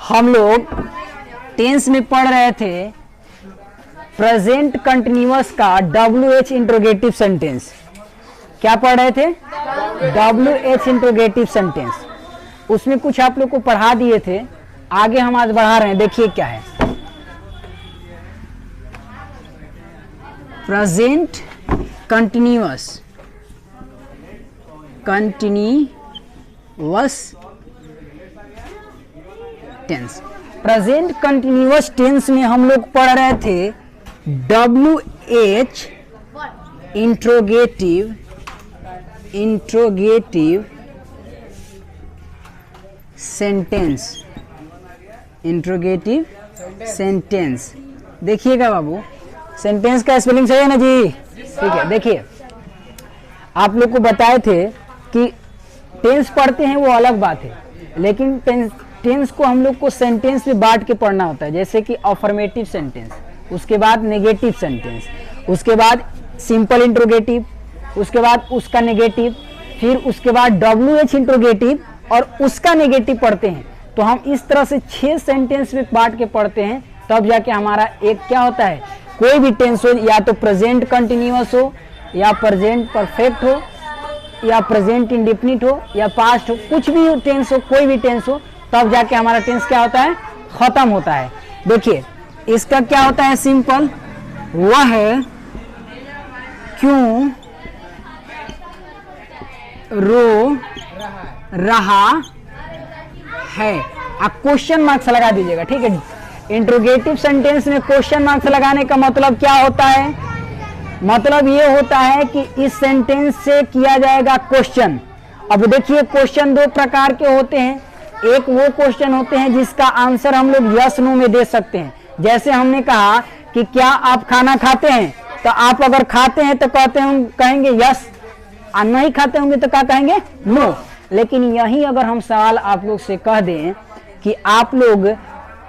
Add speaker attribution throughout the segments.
Speaker 1: हम लोग टेंस में पढ़ रहे थे प्रेजेंट कंटिन्यूअस का WH इंट्रोगेटिव सेंटेंस। क्या पढ़ रहे थे? WH interrogative sentence. उसमें कुछ आप लोग को पढ़ा दिए थे, आगे हम आज बढ़ा रहे हैं। देखिए क्या है, present continuous tense. Present continuous tense में हम लोग पढ़ रहे थे WH interrogative sentence. Interrogative sentence देखिएगा बाबू, सेंटेंस का स्पेलिंग सही है ना जी? ठीक है। देखिए आप लोग को बताए थे कि टेंस पढ़ते हैं वो अलग बात है, लेकिन टेंस को हम लोग को सेंटेंस में बांट के पढ़ना होता है। जैसे कि अफर्मेटिव सेंटेंस, उसके बाद नेगेटिव सेंटेंस, उसके बाद सिंपल इंट्रोगेटिव, उसके बाद उसका नेगेटिव, फिर उसके बाद WH इंट्रोगेटिव और उसका नेगेटिव पढ़ते हैं। तो हम इस तरह से 6 सेंटेंस में बांट के पढ़ते हैं, तब जाके हमारा एक क्या होता है, कोई भी टेंस हो, या तो प्रेजेंट कंटिन्यूअस हो, या प्रेजेंट परफेक्ट हो, या प्रेजेंट इंडेफिनिट हो, या पास्ट हो, कुछ भी टेंस हो, कोई भी टेंस हो, तब जाके हमारा टेंस क्या होता है, खत्म होता है। देखिए इसका क्या होता है, सिंपल, वह है क्यों रो रहा है। आप क्वेश्चन मार्क्स लगा दीजिएगा, ठीक है। इंट्रोगेटिव सेंटेंस में क्वेश्चन मार्क्स लगाने का मतलब क्या होता है? मतलब ये होता है कि इस सेंटेंस से किया जाएगा क्वेश्चन। अब देखिए क्वेश्चन 2 प्रकार के होते हैं। एक वो क्वेश्चन होते हैं जिसका आंसर हम लोग यस नो में दे सकते हैं। जैसे हमने कहा कि क्या आप खाना खाते हैं, तो आप अगर खाते हैं तो कहेंगे यस, और नहीं खाते होंगे तो क्या कहेंगे, नो। लेकिन यही अगर हम सवाल आप लोग से कह दें कि आप लोग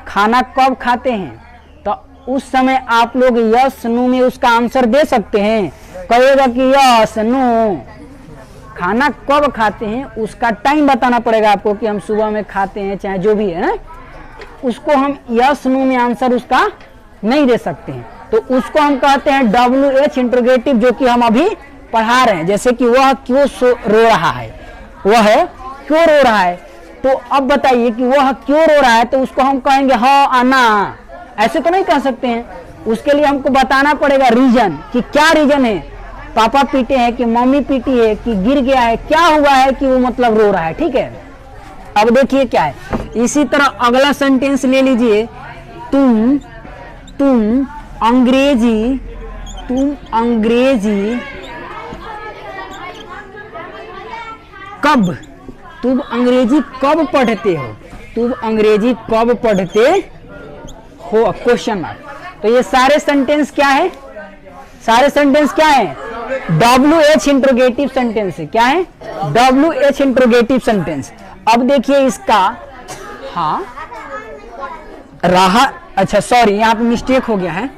Speaker 1: खाना कब खाते हैं, तो उस समय आप लोग यस नो में उसका आंसर दे सकते हैं। कहेगा कि यस नो, खाना कब खाते हैं उसका टाइम बताना पड़ेगा आपको कि हम सुबह में खाते हैं, चाहे जो भी है ना, उसको हम यस नो में आंसर उसका नहीं दे सकते हैं। तो उसको हम कहते हैं WH इंट्रोगेटिव, जो कि हम अभी पढ़ा रहे हैं। जैसे कि वह क्यों रो रहा है, वह है क्यों रो रहा है। तो अब बताइए कि वह क्यों रो रहा है, तो उसको हम कहेंगे हाँ आना, ऐसे तो नहीं कह सकते हैं। उसके लिए हमको बताना पड़ेगा रीजन, कि क्या रीजन है, पापा पीटे हैं कि मम्मी पीटी है कि गिर गया है, क्या हुआ है कि वो मतलब रो रहा है, ठीक है। अब देखिए क्या है, इसी तरह अगला सेंटेंस ले लीजिए, तुम अंग्रेजी कब, तुम अंग्रेजी कब पढ़ते हो, तुम अंग्रेजी कब पढ़ते हो, क्वेश्चन मार्क। तो ये सारे सेंटेंस क्या है, सारे सेंटेंस क्या है, WH इंट्रोगेटिव सेंटेंस है। क्या है, WH इंट्रोगेटिव सेंटेंस। अब देखिए इसका, हाँ रहा, अच्छा सॉरी यहाँ पे मिस्टेक हो गया है,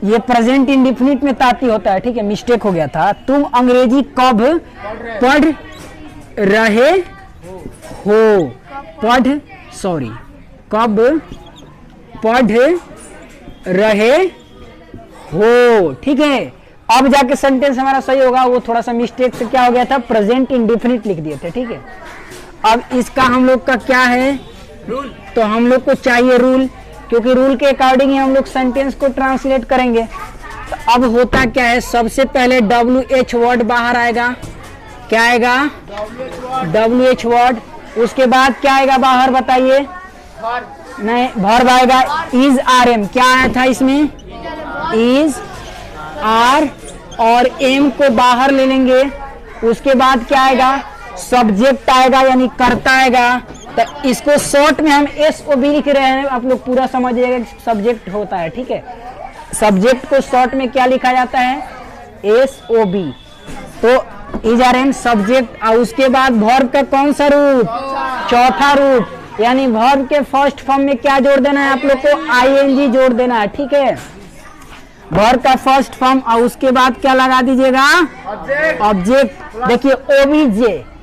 Speaker 1: ये प्रेजेंट इंडेफिनिट में ताती होता है, ठीक है, मिस्टेक हो गया था। तुम अंग्रेजी कब पढ़ रहे हो, कब पढ़ रहे हो, ठीक है। अब जाके सेंटेंस हमारा सही होगा। वो थोड़ा सा मिस्टेक से क्या हो गया था, प्रेजेंट इंडेफिनिट लिख दिए थे, ठीक है। अब इसका हम लोग का क्या है रूल, तो हम लोग को चाहिए रूल, क्योंकि रूल के अकॉर्डिंग ही हम लोग सेंटेंस को ट्रांसलेट करेंगे। तो अब होता क्या है, सबसे पहले WH वर्ड बाहर आएगा। क्या आएगा, WH वर्ड। उसके बाद क्या आएगा बाहर, बताइए, नहीं वर्ब आएगा, इज RM। क्या आया था इसमें, इज R और M को बाहर ले लेंगे। उसके बाद क्या आएगा, सब्जेक्ट आएगा, यानी कर्ता आएगा। तो इसको शॉर्ट में हम SOB लिख रहे हैं, आप लोग पूरा समझिएगा कि सब्जेक्ट होता है, ठीक है। सब्जेक्ट को शॉर्ट में क्या लिखा जाता है, SOB। तो इज RM सब्जेक्ट, और उसके बाद वर्ब का कौन सा रूप, चौथा रूप, यानी वर्ब के फर्स्ट फॉर्म में क्या जोड़ देना है आप लोग को, ING जोड़ देना है, ठीक है। वर्ब का फर्स्ट फॉर्म, और उसके बाद क्या लगा दीजिएगा, ऑब्जेक्ट। देखिए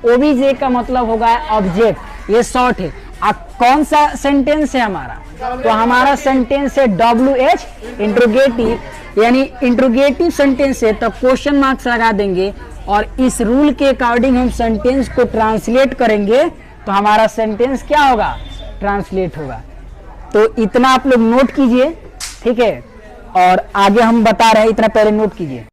Speaker 1: OBJ का मतलब होगा ऑब्जेक्ट, ये शॉर्ट है। कौन सा सेंटेंस है हमारा? तो हमारा सेंटेंस है WH इंट्रोगेटिव, यानी इंट्रोगेटिव सेंटेंस है तो क्वेश्चन मार्क्स लगा देंगे, और इस रूल के अकॉर्डिंग हम सेंटेंस को ट्रांसलेट करेंगे तो हमारा सेंटेंस क्या होगा? ट्रांसलेट होगा। तो इतना आप लोग नोट कीजिए, ठीक है, और आगे हम बता रहे हैं, इतना पहले नोट कीजिए।